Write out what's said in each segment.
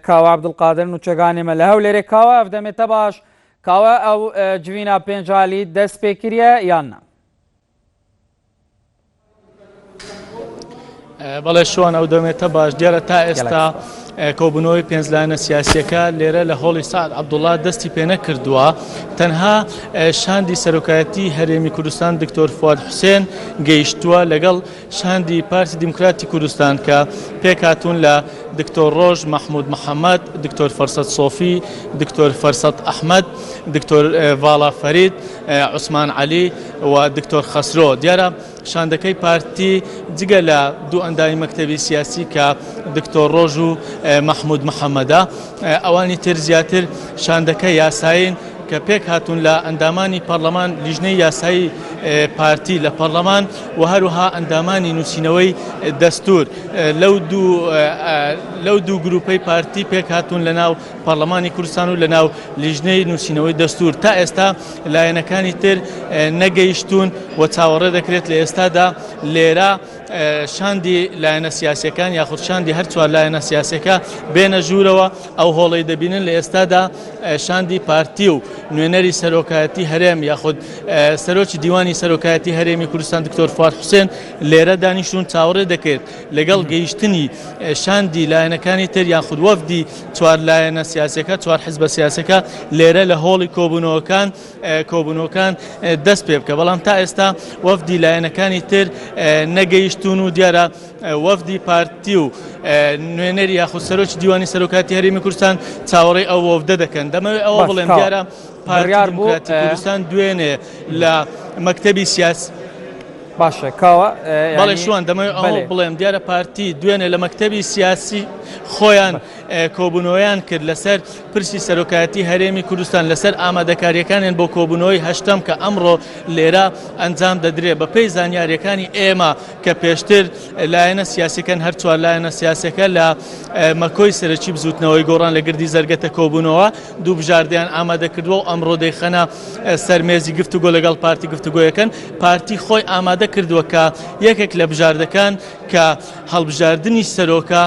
کاوا عەبدولقادر نوچەکانێمە لە هەولێرێ کاوا ئەف دەمێتە باش کاوا ئەو جوینە پێنجالی دەست پێ کردە یان نا؟ بەڵێ شوان ئەو دەمێتە باش دیارە تا ئێستا کۆبوونەوەی پێنجلایەنە سیاسیەکە لێرە لە هۆڵی سعد عەبدوڵڵا دەستی پێ نەکردووە تەنها شاندی سەرۆکایەتی هەرێمی کوردستان دکتۆر فواد حوسێن گەیشتووە لەگەڵ شاندی پارتی دیموکراتی کوردستان کە پێک هاتوون لە دکتۆر ڕۆژ مەحموود محەممەد دکتۆر فەرسەد سۆفی دکتۆر فەرسەد ئەحمەد دکتۆر ڤاڵا فەرید عوسمان عەلی و دکتۆر خەسرۆ دیارە شاندەکەی پارتی جگە لە دوو ئەندامی مەکتەبی سیاسی کە دکتۆر ڕۆژ و مەحموود محەممەدە ئەوانی تر زیاتر شاندەکە یاساین کە پێک هاتوون لە ئەندامانی پەرلەمان لیژنەی یاسایی پارتی لە پەرلەمان و هەروها ئەندامانی نووسینەوەی دەستور لەو دوو گروپەی پارتی پێک هاتوون لە ناو پەرلەمانی کوردستان و لە ناو لیژنەی نووسینەوەی دەستور تا ئێستا لایەنەکانی تر نەگەیشتون و چاوەڕێ دەکرێت لە ئێستادا لێرە شاندی لایەنە سیاسیەکان یاخود شاندی هەر چوار لایەنە سیاسیەکە بێنە ژوورەوە ئەو هۆڵەی دەبینن لە ئێستادا شاندی پارتی و نوێنەری سەرۆکایەتی هەرێم یاخود سەرۆکی دیوانی سەرۆکایەتی هەرێمی کوردستان دکتۆر فواد حوسێن لێرە دانیشتون چاوەڕێ دەکرێت لەگەڵ گەیشتنی شاندی لایەنەکانی تر یاخود وەفدی چوار لایەنە سیاسیەکە چوار حیزبە سیاسیەکە لێرە لە هۆڵی کۆبوونەوەکان دەست پێ بکە بەڵام تا ئێستا وەفدی لایەنەکانی تر نەگەیشتون و دیارە وەفدی پارتی و نوێنەری یاخود سەرۆکی دیوانی سەرۆکایەتی هەرێمی کوردستان چاوەڕێی ئەو وەفدە دەکەن دەمەوێت ئەوە بڵێم دیارە پارتی دیموکراتی کوردستان دوێنێ لە مەکتەبی سیاسی باشە کاوە بەڵێ شوان دەمەوێت ئەوە بڵێم دیارە پارتی دوێنێ لە مەکتەبی سیاسی خۆیان کۆبوونەوەیان کرد لەسەر پرسی سەرۆکایەتی هەرێمی کوردستان لەسەر ئامادەکاریەکانیان بۆ کۆبوونەوەی هەشتەم کە ئەمڕۆ لێرە ئەنجام دەدرێت بەپێی زانیاریەکانی ئێمە کە پێشتر لایەنە سیاسیەکان هەر چوار لایەنە سیاسەکە لە مەکۆی سەرەکی بزوتنەوەی گۆڕان لە گردی زەرگەتە کۆبوونەوە دوو بژاردەیان ئامادەکردووە و ئەمڕۆ دەیخەنە سەرمێزی گفتوگۆ لەگەڵ پارتی گفتوگۆیەکەن پارتی خۆی ئامادە کردووە کە یەکێک لە بژاردەکان کە هەڵبژاردننی سەرۆکە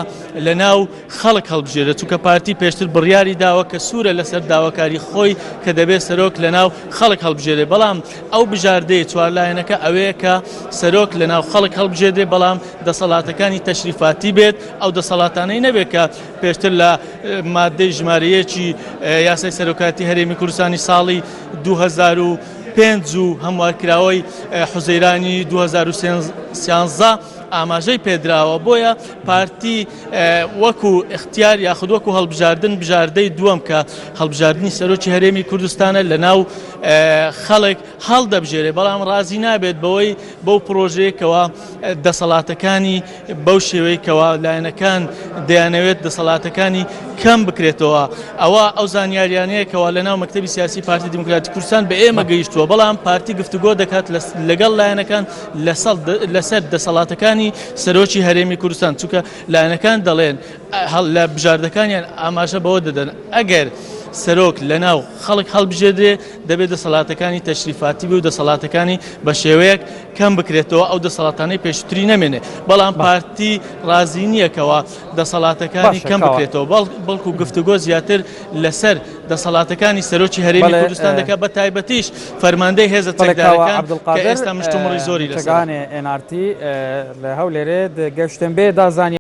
لە ناو خەڵک هەڵبژێرە چونکە پارتی پێشتر بڕیاری داوە کە سوورە لەسەر داواکاری خۆی کە دەبێت سەرۆک لە ناو خەڵک هەڵبژێرێ بەڵام ئەو بژاردەی چوار لایەنەکە ئەوەیە کە سەرۆک لە ناو خەڵک هەڵبژێرێ بەڵام دەسەڵاتەکانی تەشریفاتی بێت ئەو دەسەڵاتانەی نەبێت کە پێشتر لە مادەی ژمارەیەکی یاسای سەرۆکایەتی هەرێمی کوردستانی ساڵی 2005 و هەموارکراوەی حوزەیرانی 2013 ئاماژەی پێدراوە بۆیە پارتی وەکو اختیار یاخود وەکو هەڵبژاردن بژاردەی دووەم کە هەڵبژاردننی سەرۆکی هەرێمی کوردستانە لە ناو خەڵک هەڵدەبژێرێ بەڵام ڕازی نابێت بەوەی بەو پرۆژەیەکەوە دەسەڵاتەکانی بەو شێوەیەکەوە لایەنەکان دەیانەوێت دەسەڵاتەکانی کەم بکرێتەوە ئەوە ئەو زانیاریانەیەکەوە لە ناو مەکتەبی سیاسی پارتی دیموکراتی کوردستان بە ئێمە گەیشتووە بەڵام پارتی گفتوگۆ دەکات لەگەڵ لایەنەکان لەسەر دەسەڵاتەکانی سەرۆکی هەرێمی کوردستان چونکە لایەنەکان دەڵێن لە بژاردەکانیان ئاماژە بەوە دەدەن ئەگەر سەرۆک لە ناو خەڵک هەڵبژێدرێ دەبێت دەسەڵاتەکانی تەشریفاتی بێ و دەسەڵاتەکانی بە شێوەیەک کەم بکرێتەوە ئەو دەسەڵاتانەی پێشتری نەمێنێ بەڵام پارتی ڕازی نییەکەوە دەسەڵاتەکانی کەم بکرێتەوە بەڵکو گفتوگۆ زیاتر لەسەر دەسەڵاتەکانی سەرۆکی هەرێمی کوردستان دەکات بە تایبەتیش فەرماندەی هێزە چەکدارەکان کە ئێستا مشتومڕی زۆری لەسەر NRT لە هەولێرێ گەشتن بێ دازانی